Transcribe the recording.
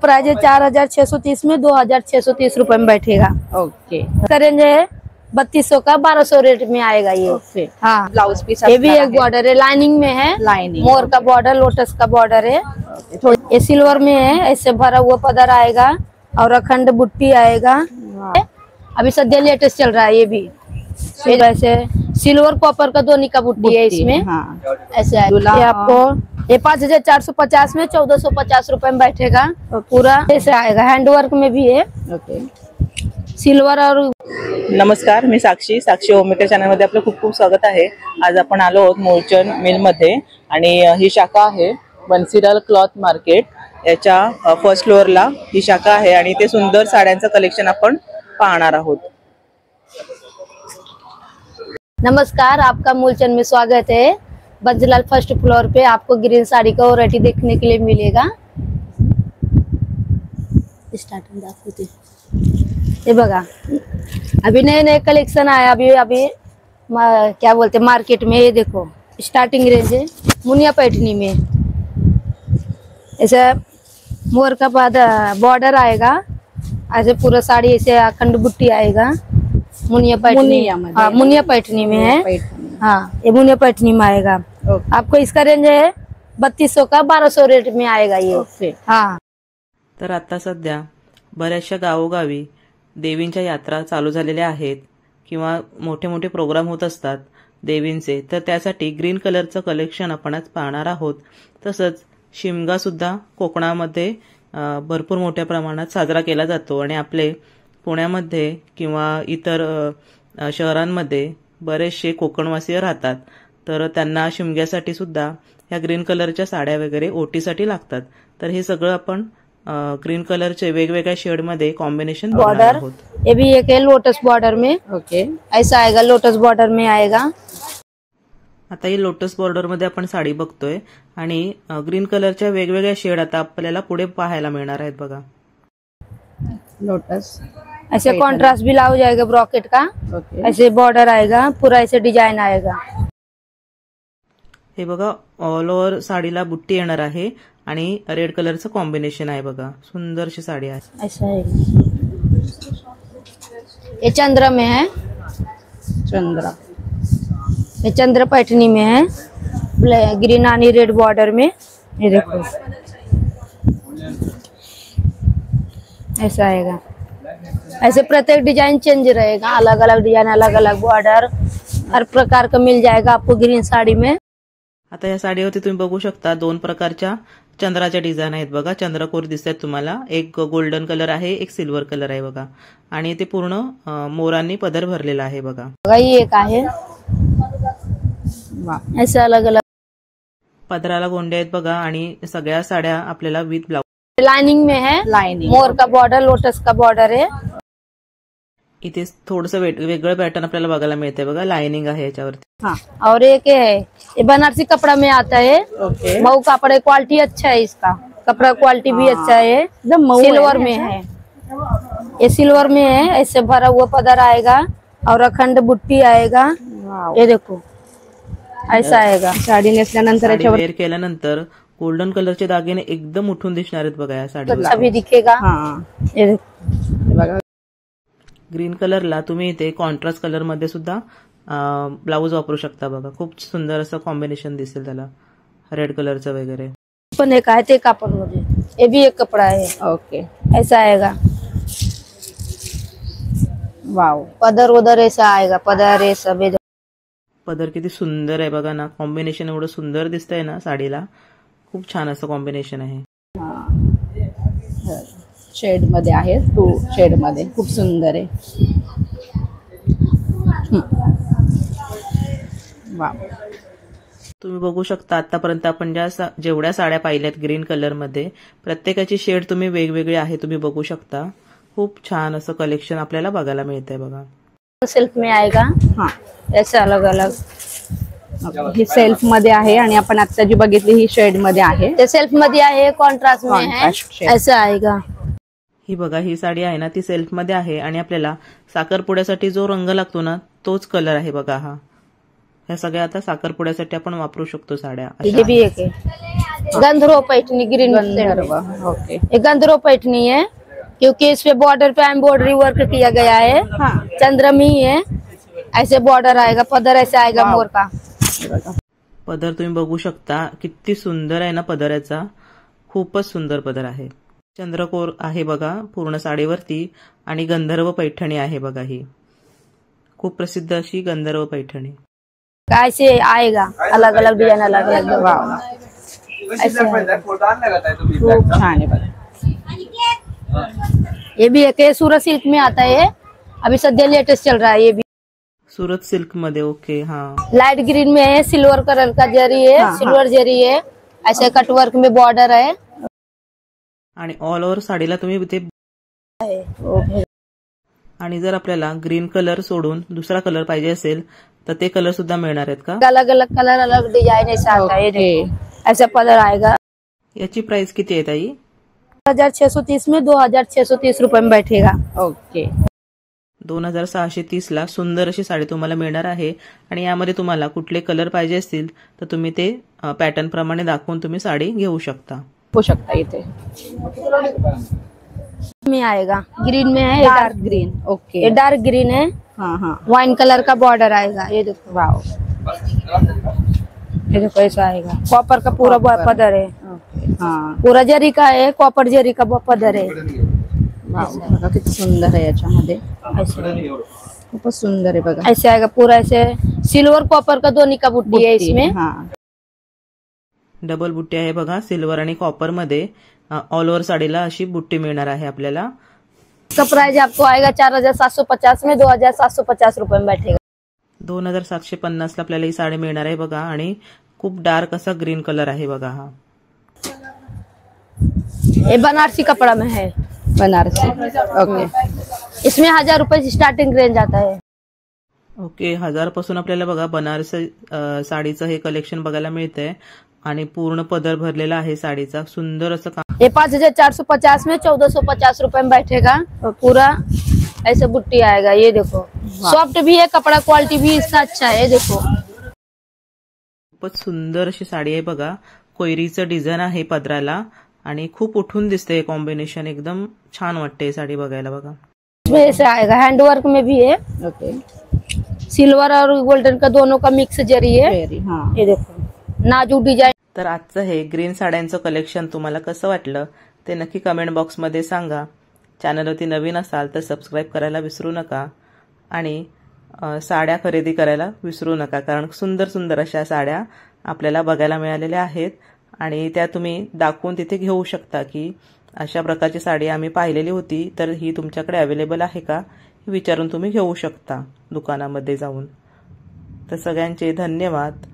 Price है 4630 में 2630 रुपए में बैठेगा। ओके, रेंज है 3200 का 1200 रेट में आएगा ये। ओके। हाँ, ब्लाउज पीस ये भी एक बॉर्डर है, लाइनिंग में है, लाइनिंग मोर का बॉर्डर, लोटस का बॉर्डर है। ये सिल्वर में है, ऐसे भरा हुआ पदर आएगा और अखंड बुट्टी आएगा। अभी सद्य लेटेस्ट चल रहा है ये भी। वैसे सिल्वर कॉपर का दोनों का बुट्टी है इसमें। हाँ। ऐसे ये आपको ये 5450 में 1450 रुपए में बैठेगा। पूरा ऐसे आएगा, हैंडवर्क में भी है। ओके, सिल्वर और नमस्कार, मी साक्षी होममेकर चॅनल मध्ये आपलं खूप खूप स्वागत आहे। आज आपण आलो आहोत मूळचंद मिल मध्ये आणि ही शाखा आहे बन्सीलाल क्लॉथ मार्केट। याच्या फर्स्ट फ्लोअरला ही शाखा आहे आणि ते सुंदर साड्यांचं कलेक्शन आपण पाहणार आहोत। नमस्कार, आपका मूलचंद में स्वागत है। बंसीलाल फर्स्ट फ्लोर पे आपको ग्रीन साड़ी का वैरायटी देखने के लिए मिलेगा। स्टार्टिंग दाखवते ये बघा, अभी नए नए कलेक्शन आया अभी क्या बोलते मार्केट में। ये देखो स्टार्टिंग रेंज है मुनिया पैठनी में, ऐसे मोर का बॉर्डर आएगा, ऐसे पूरा साड़ी ऐसे अखंड बुट्टी आएगा। मुनिया पैठनी, हाँ मुनिया पैठनी में है। हाँ, ये मुनिया पैठनी में आएगा। आपको इसका रेंज है 3200 का 1200 रेट में आएगा ये। हाँ, तर आता सध्या बऱ्याचशा गावोगावी देवींच्या यात्रा चालू झालेल्या आहेत किंवा मोठे मोठे प्रोग्राम होत असतात देवींचे, तर त्यासाठी ग्रीन कलरचं कलेक्शन आपण आज पाहणार आहोत। तसंच शिमगा सुद्धा कोकणामध्ये भरपूर मोठ्या प्रमाणात साजरा केला जातो आणि आपले पुण्यामध्ये किंवा इतर शहरांमध्ये बरेचसे कोकणवासीय राहतात, तर त्यांना शिमग्यासाठी सुद्धा या ग्रीन कलरच्या साड्या वगैरे ओटीसाठी लागतात। तर हे सगळं आपण ग्रीन कलरचे वेगवेगळ्या शेड मध्ये कॉम्बिनेशन बॉर्डर, ये भी एक है लोटस बॉर्डर में। ओके, ऐसा आएगा, लोटस बॉर्डर में आएगा। आता ही लोटस बॉर्डर मध्ये आपण साडी बघतोय आणि ग्रीन कलरच्या वेगवेगळ्या शेड आता आपल्याला पुढे पाहायला मिळणार आहेत बघा। लोटस ऐसे कॉन्ट्रास्ट भी लाओ जाएगा ब्रॉकेट का। ऐसे बॉर्डर आएगा, पूरा ऐसे डिजाइन आएगा। हे बघा, ऑल ओव्हर साडीला बुट्टी येणार आहे आणि रेड कलरचं कॉम्बिनेशन आहे बघा। सुंदरशी साडी आहे। ऐसा है, ये चंद्र में है, चंद्रा, ये चंद्र पैठनी में है, ग्रीन आणि रेड बॉर्डर में। ये देखो ऐसा आएगा। ऐसे प्रत्येक डिजाइन चेंज रहेगा, अलग अलग डिजाइन, अलग अलग बॉर्डर, हर प्रकार का मिल जाएगा आपको ग्रीन साड़ी में। आता या साडीवरती तुम्ही बघू शकता दोन प्रकारच्या चंद्राच्या डिझाइन आहेत बघा। चंद्रकोर दिसतात तुम्हाला, एक गोल्डन कलर आहे, एक सिल्वर कलर आहे बघा, आणि ते पूर्ण मोरांनी पदर भरलेला आहे बघा। ये एक आहे, ऐसे अलग अलग पदराला गोंडे आहेत बघा आणि सगळ्या साड्या आपल्याला विथ ब्लाउज लाइनिंग में है, लाइनिंग, मोर का बॉर्डर, लोटस का बॉर्डर है। इथे थोडंसं वेगळं पॅटर्न आपल्याला बघायला मिळते बघा, लाइनिंग आहे याच्यावरती। हाँ, और एक है ये बनारसी कपड़ा में आता है। मऊ कपड़ा, क्वालिटी अच्छा है इसका, कपड़ा क्वालिटी भी अच्छा है, एकदम सिल्वर में है। ये सिल्वर में है, ऐसे भरा हुआ पदर आएगा और अखंड बुट्टी आएगा। ये देखो ऐसा आएगा। साड़ी नेसल्यानंतर वेअर केल्यानंतर गोल्डन कलरचे दागिने एकदम उठून दिसणार आहेत बघा या साडीवर। अभी दिखेगा। ये बघा, ग्रीन कलरला तुम्ही इथे कॉन्ट्रास्ट कलर मध्ये सुद्धा ब्लाउज वापरू शकता बघा। खूप सुंदर असं कॉम्बिनेशन दिसेल त्याला, रेड कलरचं वगैरे। पण एक आहे ते कापड मध्ये, ये भी एक कपड़ा है। ओके, ऐसा आएगा। वाव, पदर उधर ऐसा आएगा, पदर ये सब। पदर किती सुंदर आहे बघा ना, कॉम्बिनेशन एवढं सुंदर दिसतंय ना साडीला, खूप छान असं कॉम्बिनेशन आहे। शेड मध्ये आहे, 2 शेड मध्ये, खूप सुंदर आहे। वाव, तुम्ही बघू शकता आतापर्यंत आपण जेवढ्या साड्या पाहिल्यात ग्रीन कलर मध्ये, प्रत्येकाची शेड तुम्ही वेगवेगळी आहे, तुम्ही बघू शकता। खूप छान असं कलेक्शन आपल्याला बघायला मिळतंय बघा। सेल्फ में आएगा। हाँ, ऐसे अलग अलग ही सेल्फ मध्ये आहे आणि आपण आता जी बघितली ही शेड मध्ये आहे, ते सेल्फ मध्ये आहे, कॉन्ट्रास्ट में है, ऐसा आएगा। ही बघा, ही साडी आहे ना ती सेल्फ मध्ये आहे आणि आपल्याला साखरपुड्यासाठी जो रंग लागतो ना तोच कलर आहे बघा हा। ह्या सगळ्या आता साखरपुड्यासाठी आपण वापरू शकतो साड्या। ये भी एक है, गंधर्व पैठनी ग्रीन गंधर्व, ओके. ये गंधर्व पैठनी है क्योंकि इस पे बॉर्डर पे एम्ब्रॉयडरी वर्क किया गया है. हाँ. चंद्रमी है, ऐसे बॉर्डर आएगा, पदर ऐसे आएगा मोर का. पदर तुम्ही बघू शकता किती सुंदर आहे ना पदराचा, खूपच सुंदर पदर आहे. चंद्रकोर आहे बघा पूर्ण साडीवरती आणि गंधर्व पैठणी आहे बघा. ही खूप प्रसिद्ध अशी गंधर्व पैठणी. ऐसे आएगा अलग अलग डिजाइन, अलग अलग. वाव, ऐसे खूप छान आहे बघा. ये भी एक है, सूरत सिल्क में आता है, अभी सध्या लेटेस्ट चल रहा है. ये भी सूरत सिल्क मध्ये. ओके. हाँ. लाइट ग्रीन में है, सिल्वर कलर का जरी है. हाँ, सिल्वर जरी है, ऐसे कटवर्क में बॉर्डर है. आणि ऑल ओव्हर साडीला तुम्ही ते. आणि जर आपल्याला ग्रीन कलर सोडून दुसरा कलर पाहिजे असेल तर ते कलर सुद्धा मिळणार आहेत का? अलग अलग कलर, अलग डिजाइन ऐसा आता है. ये देखो, ऐसा पदर आएगा. याची प्राइस किती आहे ताई? 2630 में 2630 रुपए में बैठेगा. ओके. 2630 ला सुंदर अशी साडी तुम्हाला मिळणार आहे. आणि यामध्ये तुम्हाला कुठले कलर पाहिजे असतील तर तुम्ही ते पॅटर्न प्रमाणे दाखवून तुम्ही साडी घेऊ शकता. होऊ शकता इथे. में आएगा, ग्रीन में है, डार्क ग्रीन. ओके. ये डार्क ग्रीन है, हाँ हाँ. वाइन कलर का बॉर्डर आएगा. ये देखो, वाव. ये देखो ऐसा आएगा. कॉपर का पूरा पदर है, ओके. हाँ. पूरा जरी का है, कॉपर जरी का पदर है. वाव, बघा किती सुंदर आहे याच्यामध्ये. खूपच सुंदर आहे बघा. ऐसे आएगा पूरा, ऐसे सिल्वर कॉपर का दोन्ही का बुट्टी है इसमें. हाँ. डबल बुट्टी आहे बघा, सिल्वर आणि कॉपर मध्ये. ऑल ओव्हर साडीला अशी बुट्टी मिळणार आहे आपल्याला. इसका प्राइस आपको आएगा 4750 में 2750 रुपए में बैठेगा. 2750 ला आपल्याला ही साडी मिळणार आहे बघा. आणि खूप डार्क असा ग्रीन कलर आहे बघा हा. ये बनारसी कपड़ा में है, बनारसी. ओके. इसमें 1000 रुपए से स्टार्टिंग रेंज आता है. ओके. 1000 पासून आपल्याला बघा बनारसी साडीचं हे कलेक्शन बघायला मिळतंय. आणि पूर्ण पदर भरलेला आहे साडीचा, सुंदर असं काम. ये 5450 में 1450 रुपए में बैठेगा. पूरा ऐसे बुट्टी आएगा. ये देखो, सॉफ्ट भी है कपड़ा, क्वालिटी भी इसका अच्छा है. देखो, खूपच सुंदर अशी साडी आहे बघा. कोयरीचं डिझाईन आहे पदराला आणि खूप उठून दिसते. कॉम्बिनेशन एकदम छान वाटते साडी बघायला बघा. इसमें ऐसे आएगा, हैंडवर्क में भी है. ओके. सिल्वर और गोल्डन का दोनों का मिक्स जरी है. हाँ. ये देखो, नाजूक डिजाइन. तर आजचं हे ग्रीन साड्यांचं कलेक्शन तुम्हाला कसं वाटलं ते नक्की कमेंट बॉक्समध्ये सांगा. चॅनलवरती नवीन असाल तर सबस्क्राईब करायला विसरू नका. आणि साड्या खरेदी करायला विसरू नका, कारण सुंदर सुंदर अशा साड्या आपल्याला बघायला मिळालेल्या आहेत. आणि त्या तुम्ही दाखवून तिथे घेऊ शकता की अशा प्रकारची साडी आम्ही पाहिलेली होती, तर ही तुमच्याकडे अवेलेबल आहे का हे विचारून तुम्ही घेऊ शकता दुकानामध्ये जाऊन. तर सगळ्यांचे धन्यवाद.